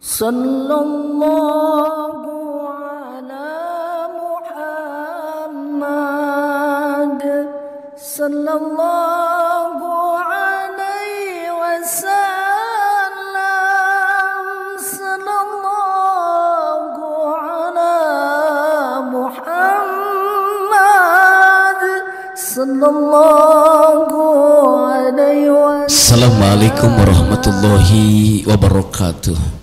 Sallallahu ala Muhammad sallallahu alaihi wasallam, sallallahu ala Muhammad sallallahu alaihi wasallam. Assalamualaikum warahmatullahi wabarakatuh.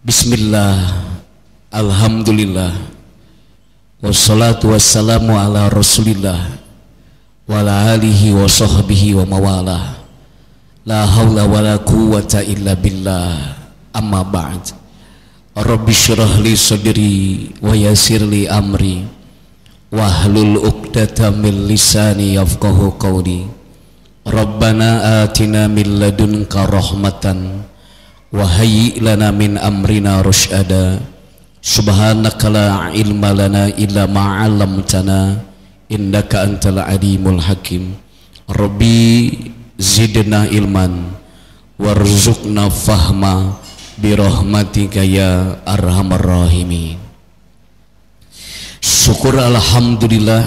Bismillah, alhamdulillah, wassalatu wassalamu ala rasulillah wa ala alihi wa sahbihi wa mawalah. La hawla wa la quwwata illa billah. Amma ba'd. Rabbi syrah li sadri wa yassir li amri wahlul 'uqdatam min lisani yafqahu qawli. Rabbana atina min ladunka rahmatan wa hayyi' lana min amrina rasyada. Subhanaka la ilma lana illa ma 'allamtana innaka antal alimul hakim. Rabbi zidna ilman warzuqna fahma birahmatika ya arhamar rahimin. Syukur alhamdulillah,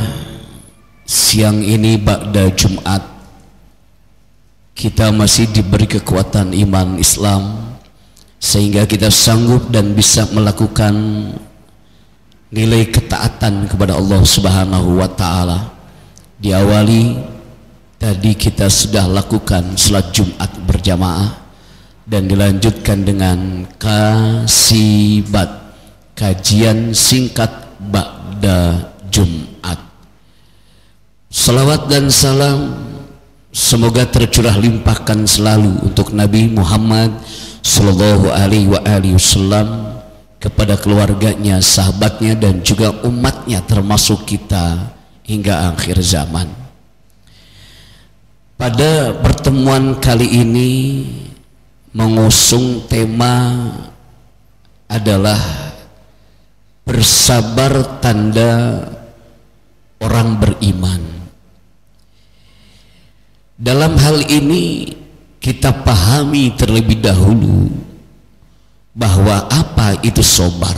siang ini ba'da Jumat kita masih diberi kekuatan iman Islam sehingga kita sanggup dan bisa melakukan nilai ketaatan kepada Allah Subhanahu wa taala. Diawali tadi kita sudah lakukan salat Jumat berjamaah dan dilanjutkan dengan kasibat, kajian singkat ba'da Jumat. Salawat dan salam semoga tercurah limpahkan selalu untuk Nabi Muhammad sallallahu alaihi wasallam, kepada keluarganya, sahabatnya dan juga umatnya termasuk kita hingga akhir zaman. Pada pertemuan kali ini mengusung tema adalah bersabar tanda orang beriman. Dalam hal ini kita pahami terlebih dahulu bahwa apa itu sabar.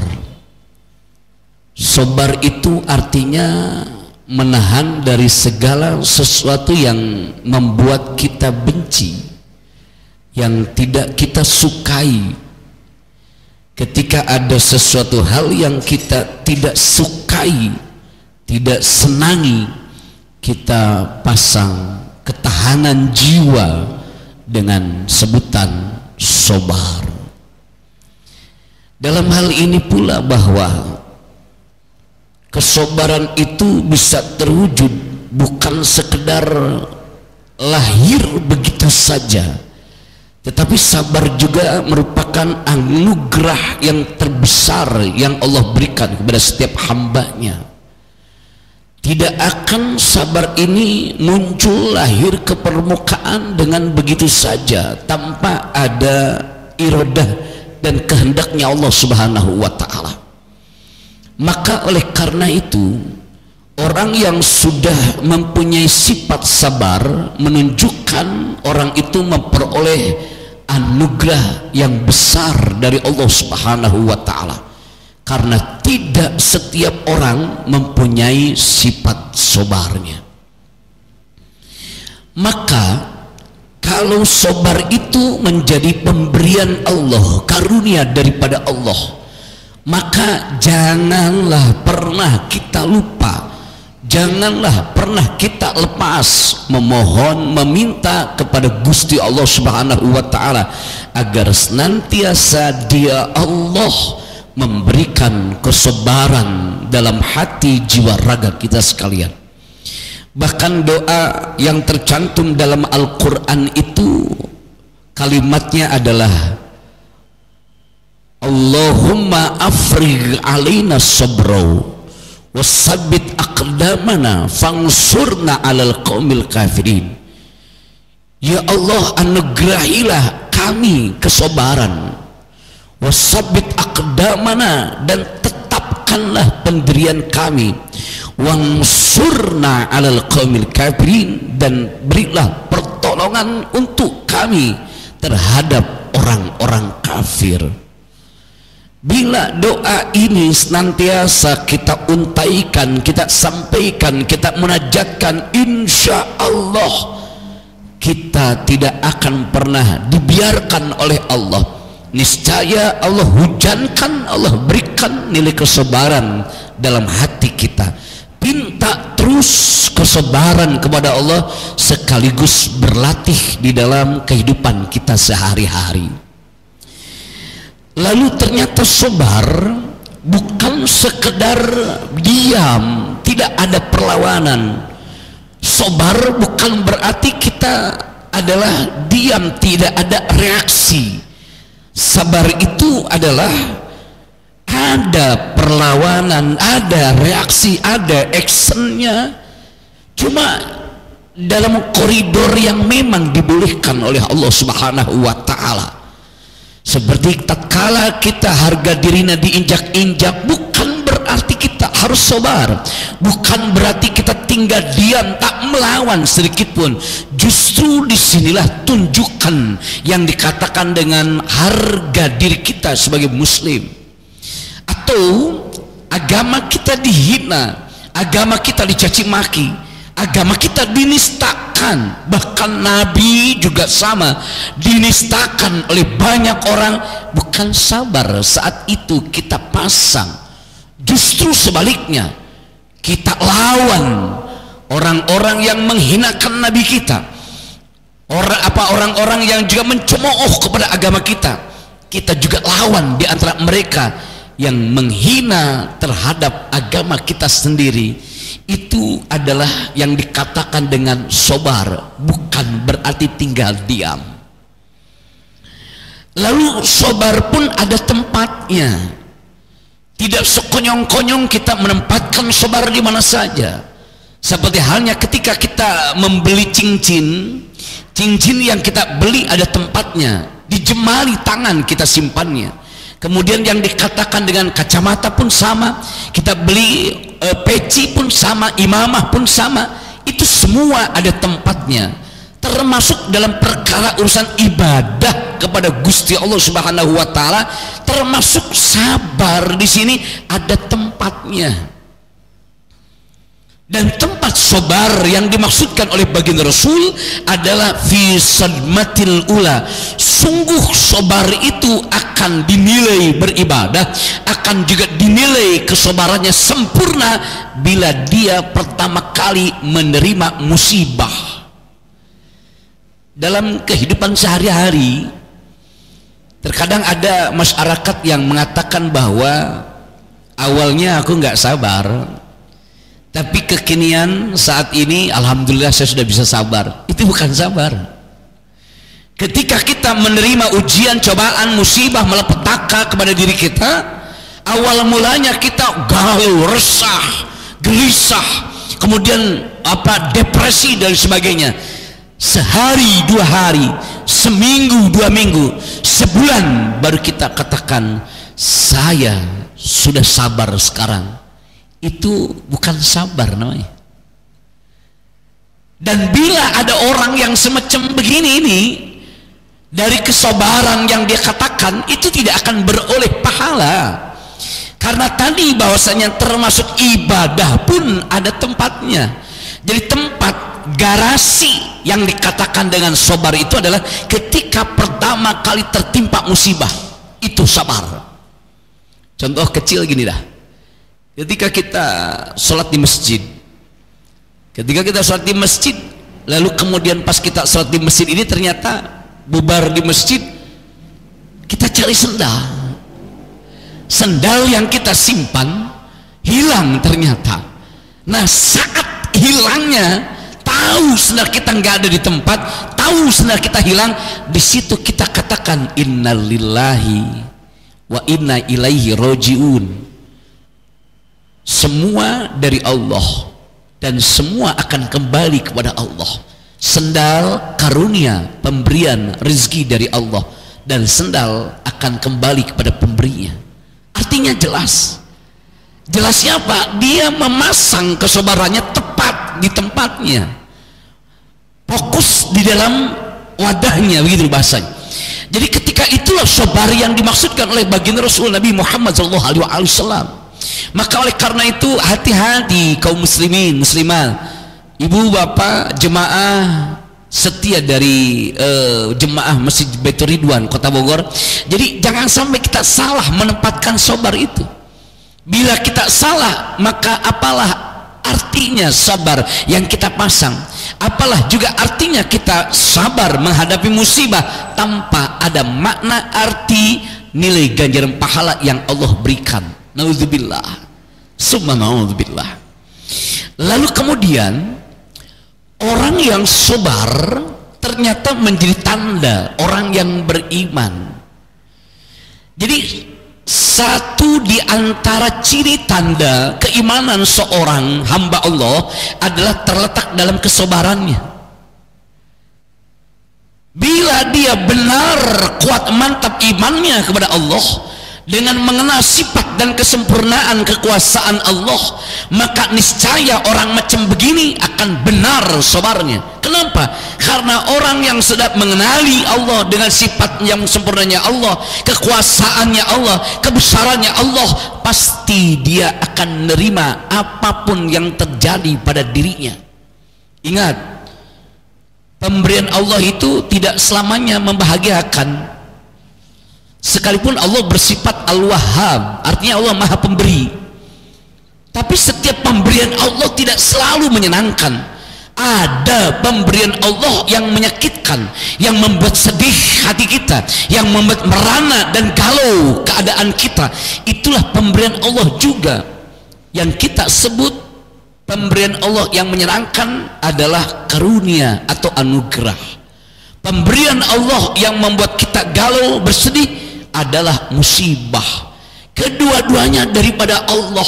Sabar itu artinya menahan dari segala sesuatu yang membuat kita benci, yang tidak kita sukai. Ketika ada sesuatu hal yang kita tidak sukai, tidak senangi, kita pasang ketahanan jiwa dengan sebutan sabar. Dalam hal ini pula bahwa kesabaran itu bisa terwujud bukan sekedar lahir begitu saja, tetapi sabar juga merupakan anugerah yang terbesar yang Allah berikan kepada setiap hambanya. Tidak akan sabar ini muncul lahir ke permukaan dengan begitu saja tanpa ada iradah dan kehendaknya Allah Subhanahu wa taala. Maka oleh karena itu, orang yang sudah mempunyai sifat sabar menunjukkan orang itu memperoleh anugerah yang besar dari Allah Subhanahu wa taala. Karena tidak setiap orang mempunyai sifat sabarnya. Maka kalau sabar itu menjadi pemberian Allah, karunia daripada Allah, maka janganlah pernah kita lupa, janganlah pernah kita lepas memohon, meminta kepada Gusti Allah Subhanahu wa taala agar senantiasa Dia Allah memberikan kesabaran dalam hati, jiwa, raga kita sekalian. Bahkan doa yang tercantum dalam Al-Quran itu kalimatnya adalah Allahumma afrigh alaina sabrau wasabbit aqdamana fangsurna alal qaumil kafirin. Ya Allah, anugerahilah kami kesabaran, wasabit aqdamana, dan tetapkanlah pendirian kami, wangsurna alal qaumil kafirin, dan berilah pertolongan untuk kami terhadap orang-orang kafir. Bila doa ini senantiasa kita untaikan, kita sampaikan, kita munajatkan, insya Allah kita tidak akan pernah dibiarkan oleh Allah. Niscaya Allah hujankan, Allah berikan nilai kesabaran dalam hati kita. Pinta terus kesabaran kepada Allah sekaligus berlatih di dalam kehidupan kita sehari-hari. Lalu ternyata sabar bukan sekedar diam, tidak ada perlawanan. Sabar bukan berarti kita adalah diam, tidak ada reaksi. Sabar itu adalah ada perlawanan, ada reaksi, ada actionnya, cuma dalam koridor yang memang dibolehkan oleh Allah Subhanahu wa Ta'ala. Seperti tatkala kita harga dirinya diinjak-injak, bukan berarti kita harus sabar, bukan berarti kita tinggal diam tak melawan sedikit pun. Justru disinilah tunjukkan yang dikatakan dengan harga diri kita sebagai muslim. Atau agama kita dihina, agama kita dicaci maki, agama kita dinistakan, bahkan Nabi juga sama, dinistakan oleh banyak orang. Bukan sabar saat itu kita pasang, justru sebaliknya kita lawan orang-orang yang menghinakan Nabi kita, orang-orang yang juga mencemooh kepada agama kita. Kita juga lawan di antara mereka yang menghina terhadap agama kita sendiri. Itu adalah yang dikatakan dengan sabar, bukan berarti tinggal diam. Lalu sabar pun ada tempatnya. Tidak sekonyong-konyong kita menempatkan sabar di mana saja. Seperti halnya ketika kita membeli cincin, cincin yang kita beli ada tempatnya, di jemari tangan kita simpannya. Kemudian yang dikatakan dengan kacamata pun sama, kita beli peci pun sama, imamah pun sama. Itu semua ada tempatnya, termasuk dalam perkara urusan ibadah kepada Gusti Allah Subhanahu wa Ta'ala, termasuk sabar di sini ada tempatnya. Dan tempat sabar yang dimaksudkan oleh baginda Rasul adalah fi sadmatil ula. Sungguh sabar itu akan dinilai beribadah, akan juga dinilai kesabarannya sempurna bila dia pertama kali menerima musibah. Dalam kehidupan sehari-hari terkadang ada masyarakat yang mengatakan bahwa awalnya aku nggak sabar, tapi kekinian saat ini alhamdulillah saya sudah bisa sabar. Itu bukan sabar. Ketika kita menerima ujian, cobaan, musibah malapetaka kepada diri kita, awal mulanya kita galau, resah, gelisah, kemudian depresi dan sebagainya. Sehari, 2 hari, seminggu, 2 minggu, sebulan baru kita katakan saya sudah sabar sekarang. Itu bukan sabar namanya. Dan bila ada orang yang semacam begini ini, dari kesabaran yang dia katakan itu tidak akan beroleh pahala. Karena tadi bahwasanya termasuk ibadah pun ada tempatnya. Jadi tempat garasi yang dikatakan dengan sabar itu adalah ketika pertama kali tertimpa musibah, itu sabar. Contoh kecil gini dah. Ketika kita sholat di masjid, lalu kemudian pas kita sholat di masjid ini ternyata bubar di masjid, kita cari sendal yang kita simpan hilang ternyata. Nah saat hilangnya, tahu sendal kita nggak ada di tempat, tahu sendal kita hilang, di situ kita katakan innalillahi wa inna ilaihi rojiun. Semua dari Allah dan semua akan kembali kepada Allah. Sendal karunia, pemberian rezeki dari Allah, dan sendal akan kembali kepada pemberinya. Artinya jelas. Jelasnya apa? Dia memasang kesabarannya tepat di tempatnya, fokus di dalam wadahnya, begitu bahasanya. Jadi ketika itulah sabar yang dimaksudkan oleh baginda Rasul Nabi Muhammad SAW. Maka oleh karena itu hati-hati kaum muslimin muslimat, ibu bapak jemaah setia dari jemaah Masjid Baitur Ridwan Kota Bogor. Jadi jangan sampai kita salah menempatkan sabar itu. Bila kita salah, maka apalah artinya sabar yang kita pasang, apalah juga artinya kita sabar menghadapi musibah tanpa ada makna arti nilai ganjaran pahala yang Allah berikan. Naudzubillah, summa naudzubillah. Lalu kemudian orang yang sabar ternyata menjadi tanda orang yang beriman. Jadi satu di antara ciri tanda keimanan seorang hamba Allah adalah terletak dalam kesabarannya. Bila dia benar kuat mantap imannya kepada Allah dengan mengenal sifat dan kesempurnaan kekuasaan Allah, maka niscaya orang macam begini akan benar sabarnya. Kenapa? Karena orang yang sedang mengenali Allah dengan sifat yang sempurnanya Allah, kekuasaannya Allah, kebesarannya Allah, pasti dia akan menerima apapun yang terjadi pada dirinya. Ingat, pemberian Allah itu tidak selamanya membahagiakan. Sekalipun Allah bersifat Al-Wahhab, artinya Allah Maha Pemberi, tapi setiap pemberian Allah tidak selalu menyenangkan. Ada pemberian Allah yang menyakitkan, yang membuat sedih hati kita, yang membuat merana dan galau keadaan kita. Itulah pemberian Allah juga. Yang kita sebut pemberian Allah yang menyenangkan adalah karunia atau anugerah. Pemberian Allah yang membuat kita galau bersedih adalah musibah. Kedua-duanya daripada Allah.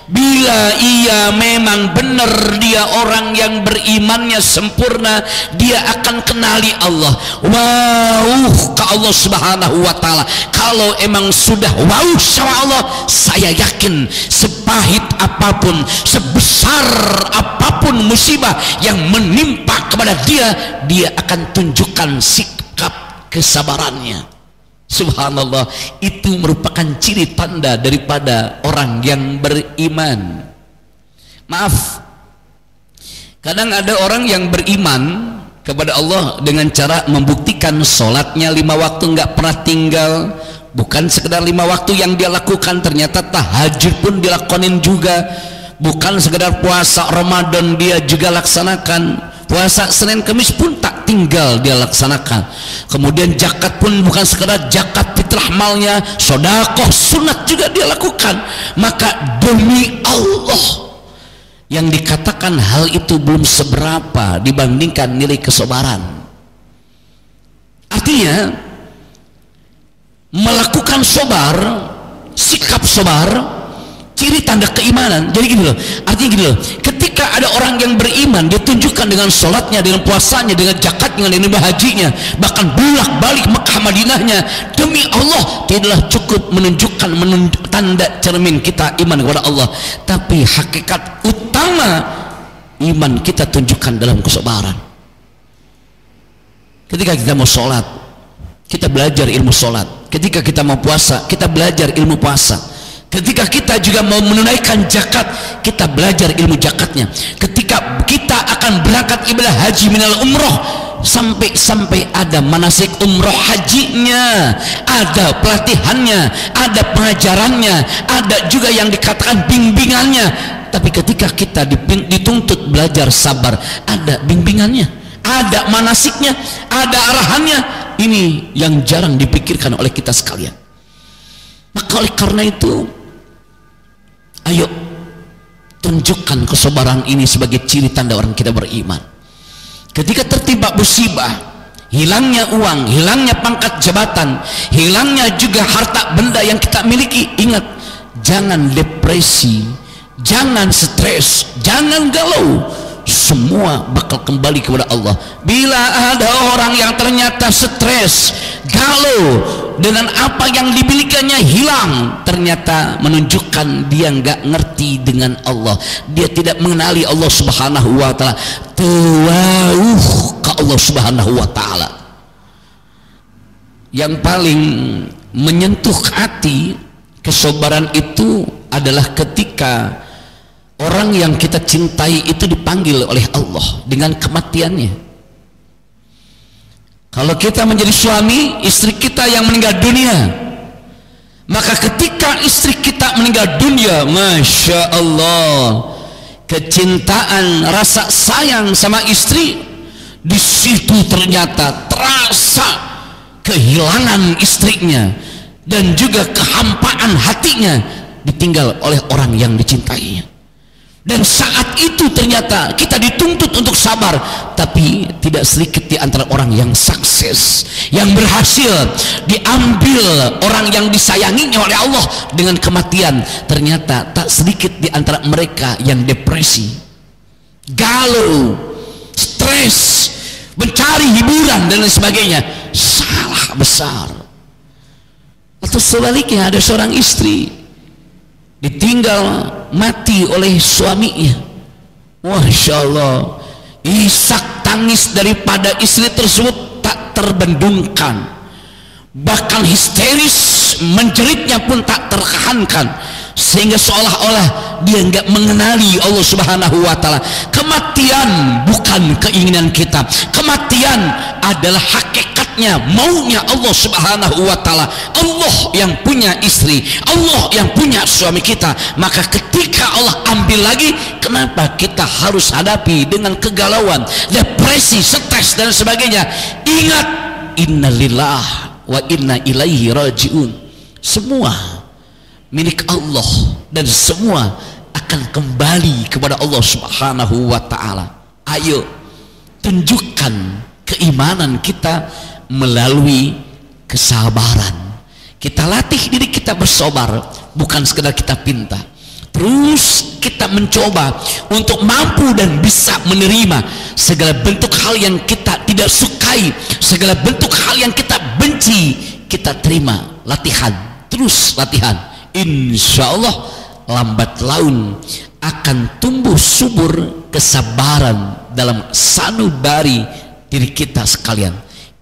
Bila ia memang benar dia orang yang berimannya sempurna, dia akan kenali Allah. Wow ke Allah Subhanahu wa ta'ala. Kalau emang sudah wow sama Allah, saya yakin sepahit apapun, sebesar apapun musibah yang menimpa kepada dia, dia akan tunjukkan sikap kesabarannya. Subhanallah, itu merupakan ciri tanda daripada orang yang beriman. Maaf, kadang ada orang yang beriman kepada Allah dengan cara membuktikan sholatnya 5 waktu nggak pernah tinggal. Bukan sekedar 5 waktu yang dia lakukan, ternyata tahajud pun dilakonin juga. Bukan sekedar puasa Ramadan dia juga laksanakan, puasa Senin Kamis pun tak tinggal dia laksanakan. Kemudian zakat pun bukan sekedar zakat fitrah malnya, sedekah sunat juga dia lakukan. Maka demi Allah, yang dikatakan hal itu belum seberapa dibandingkan nilai kesabaran. Artinya melakukan sabar, sikap sabar, ciri tanda keimanan. Jadi gini loh, artinya gini loh, ketika ada orang yang beriman, dia tunjukkan dengan sholatnya, dengan puasanya, dengan zakatnya, dengan hajinya, bahkan bolak-balik Mekah Madinahnya. Demi Allah, tidaklah cukup menunjukkan tanda cermin kita iman kepada Allah, tapi hakikat utama iman kita tunjukkan dalam kesabaran. Ketika kita mau sholat, kita belajar ilmu sholat. Ketika kita mau puasa, kita belajar ilmu puasa. Ketika kita juga mau menunaikan zakat, kita belajar ilmu zakatnya. Ketika kita akan berangkat ibadah haji minal umroh, sampai ada manasik umroh hajinya, ada pelatihannya, ada pengajarannya, ada juga yang dikatakan bimbingannya. Tapi ketika kita dituntut belajar sabar, ada bimbingannya, ada manasiknya, ada arahannya. Ini yang jarang dipikirkan oleh kita sekalian. Maka oleh karena itu, ayo tunjukkan kesabaran ini sebagai ciri tanda orang kita beriman. Ketika tertimpa musibah, hilangnya uang, hilangnya pangkat jabatan, hilangnya juga harta benda yang kita miliki, ingat, jangan depresi, jangan stres, jangan galau. Semua bakal kembali kepada Allah. Bila ada orang yang ternyata stres, galau dengan apa yang dimilikinya hilang, ternyata menunjukkan dia nggak ngerti dengan Allah, dia tidak mengenali Allah Subhanahu wa ta'ala, tawauh ke Allah Subhanahu wa ta'ala. yang paling menyentuh hati kesabaran itu adalah ketika orang yang kita cintai itu dipanggil oleh Allah dengan kematiannya. Kalau kita menjadi suami, istri kita yang meninggal dunia, maka ketika istri kita meninggal dunia, Masya Allah, kecintaan, rasa sayang sama istri, di situ ternyata terasa kehilangan istrinya dan juga kehampaan hatinya ditinggal oleh orang yang dicintainya. Dan saat itu ternyata kita dituntut untuk sabar, tapi tidak sedikit di antara orang yang sukses, yang berhasil diambil orang yang disayanginya oleh Allah dengan kematian. Ternyata tak sedikit di antara mereka yang depresi, galau, stres, mencari hiburan dan lain sebagainya. Salah besar. Atau sebaliknya, ada seorang istri ditinggal mati oleh suaminya. Masya Allah, isak tangis daripada istri tersebut tak terbendungkan, bahkan histeris, menjeritnya pun tak tertahankan, sehingga seolah-olah dia enggak mengenali Allah Subhanahu wa Ta'ala. Kematian bukan keinginan kita, kematian adalah hakikatnya maunya Allah Subhanahu wa Ta'ala. Allah yang punya istri, Allah yang punya suami kita. Maka ketika Allah ambil lagi, kenapa kita harus hadapi dengan kegalauan, depresi, stres dan sebagainya? Ingat, innalillah wa inna ilaihi rajiun. Semua milik Allah dan semua akan kembali kepada Allah Subhanahu wa Ta'ala. Ayo tunjukkan keimanan kita melalui kesabaran. Kita latih diri kita bersabar, bukan sekedar kita pinta. Terus kita mencoba untuk mampu dan bisa menerima segala bentuk hal yang kita tidak sukai, segala bentuk hal yang kita benci, kita terima. Latihan, terus latihan. Insya Allah lambat laun akan tumbuh subur kesabaran dalam sanubari diri kita sekalian.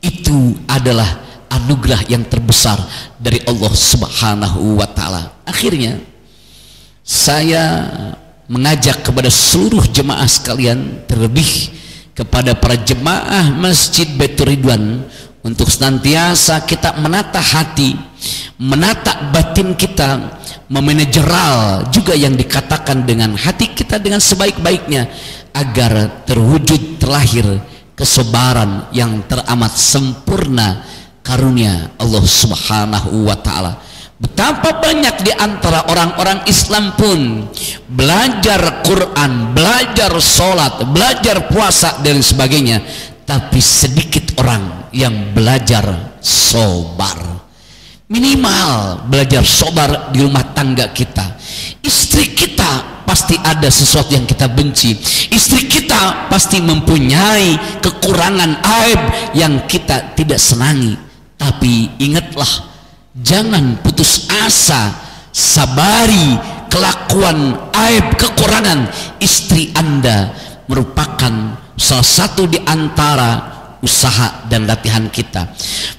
Itu adalah anugerah yang terbesar dari Allah Subhanahu wa Ta'ala. Akhirnya saya mengajak kepada seluruh jemaah sekalian, terlebih kepada para jemaah Masjid Baitur Ridwan, untuk senantiasa kita menata hati, menata batin kita, memanajeral juga yang dikatakan dengan hati kita dengan sebaik-baiknya, agar terwujud terlahir kesabaran yang teramat sempurna karunia Allah Subhanahu wa Ta'ala. Betapa banyak di antara orang-orang Islam pun belajar Quran, belajar sholat, belajar puasa dan sebagainya, tapi sedikit orang yang belajar sabar. Minimal belajar sabar di rumah tangga kita. Istri kita pasti ada sesuatu yang kita benci, istri kita pasti mempunyai kekurangan, aib yang kita tidak senangi. Tapi ingatlah, jangan putus asa, sabari kelakuan, aib, kekurangan istri Anda merupakan salah satu di antara usaha dan latihan kita.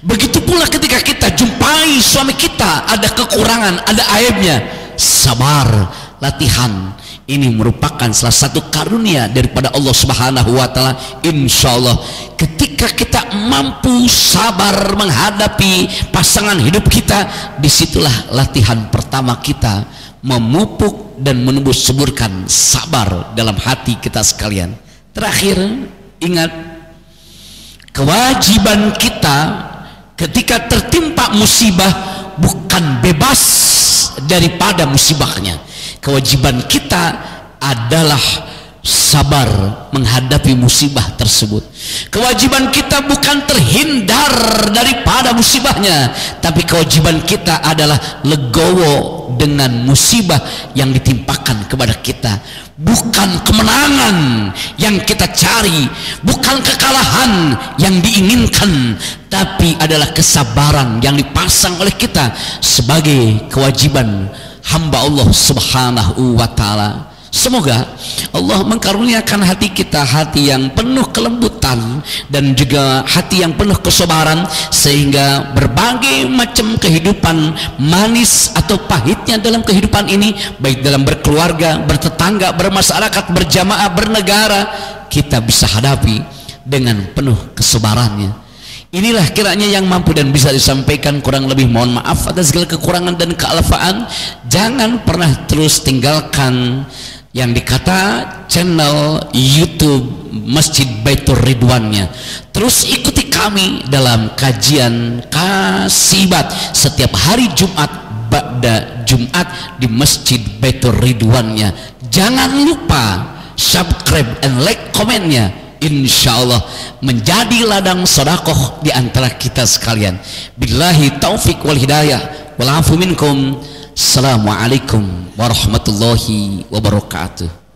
Begitu pula ketika kita jumpai suami kita ada kekurangan, ada aibnya, sabar, latihan. Ini merupakan salah satu karunia daripada Allah Subhanahu wa Ta'ala. Insya Allah ketika kita mampu sabar menghadapi pasangan hidup kita, disitulah latihan pertama kita memupuk dan menembus suburkan sabar dalam hati kita sekalian. Terakhir, ingat, kewajiban kita ketika tertimpa musibah bukan bebas daripada musibahnya. Kewajiban kita adalah sabar menghadapi musibah tersebut. Kewajiban kita bukan terhindar daripada musibahnya, tapi kewajiban kita adalah legowo dengan musibah yang ditimpakan kepada kita. Bukan kemenangan yang kita cari, bukan kekalahan yang diinginkan, tapi adalah kesabaran yang dipasang oleh kita sebagai kewajiban hamba Allah Subhanahu wa Ta'ala. Semoga Allah mengkaruniakan hati kita hati yang penuh kelembutan dan juga hati yang penuh kesabaran, sehingga berbagai macam kehidupan manis atau pahitnya dalam kehidupan ini, baik dalam berkeluarga, bertetangga, bermasyarakat, berjamaah, bernegara, kita bisa hadapi dengan penuh kesabarannya. Inilah kiranya yang mampu dan bisa disampaikan. Kurang lebih mohon maaf atas segala kekurangan dan kealfaan. Jangan pernah terus tinggalkan yang dikata channel YouTube Masjid Baitur Ridwannya. Terus ikuti kami dalam kajian kasibat setiap hari Jumat ba'da Jumat di Masjid Baitur Ridwannya. Jangan lupa subscribe and like komennya. Insya Allah menjadi ladang sedekah di antara kita sekalian. Billahi taufik wal hidayah wal afu minkum. Assalamualaikum warahmatullahi wabarakatuh.